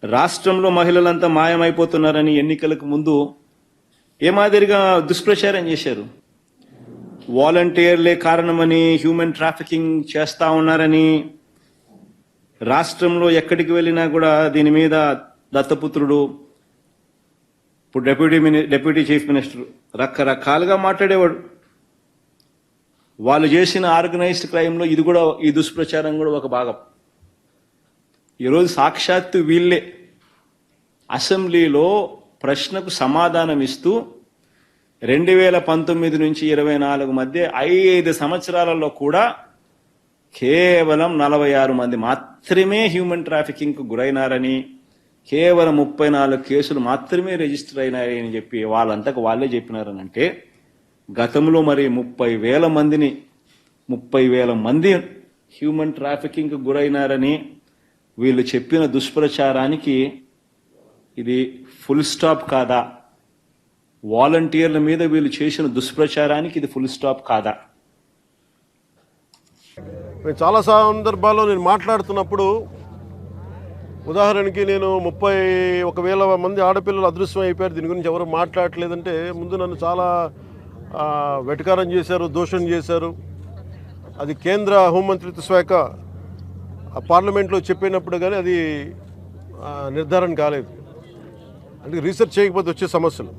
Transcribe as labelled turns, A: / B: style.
A: రాష్ట్రంలో మహిళలంతా మాయమైపోతున్నారని ఎన్నికలకు ముందు ఏ మాదిరిగా దుష్ప్రచారం చేశారు. వాలంటీర్లే కారణమని, హ్యూమన్ ట్రాఫికింగ్ చేస్తా ఉన్నారని, రాష్ట్రంలో ఎక్కడికి వెళ్ళినా కూడా దీని మీద దత్తపుత్రుడు, ఇప్పుడు డెప్యూటీ చీఫ్ మినిస్టర్ రకరకాలుగా మాట్లాడేవాడు. వాళ్ళు చేసిన ఆర్గనైజ్డ్ క్రైమ్లో ఇది కూడా, ఈ దుష్ప్రచారం కూడా ఒక భాగం. ఈరోజు సాక్షాత్తు వీళ్ళే అసెంబ్లీలో ప్రశ్నకు సమాధానం ఇస్తూ 2019 నుంచి 24 మధ్య 5 సంవత్సరాలలో కూడా కేవలం 46 మంది మాత్రమే హ్యూమన్ ట్రాఫికింగ్కు గురైనారని, కేవలం 34 కేసులు మాత్రమే రిజిస్టర్ అయినాయని చెప్పి వాళ్ళంతకు వాళ్ళే చెప్పినారనంటే, గతంలో మరి 30,000 మంది హ్యూమన్ ట్రాఫికింగ్కు గురైనారని వీళ్ళు చెప్పిన దుష్ప్రచారానికి ఇది ఫుల్ స్టాప్ కాదా? వాలంటీర్ల మీద వీళ్ళు చేసిన దుష్ప్రచారానికి ఇది ఫుల్ స్టాప్ కాదా?
B: చాలా సందర్భాల్లో నేను మాట్లాడుతున్నప్పుడు, ఉదాహరణకి నేను 31,000 మంది ఆడపిల్లలు అదృశ్యం అయిపోయారు, దీని గురించి ఎవరు మాట్లాడలేదంటే ముందు నన్ను చాలా వెటకారం చేశారు, దోషం చేశారు. అది కేంద్ర హోంమంత్రిత్వ శాఖ పార్లమెంట్లో చెప్పినప్పుడు కానీ అది నిర్ధారణ కాలేదు. అంటే రీసెర్చ్ చేయకపోతే వచ్చే సమస్యలు.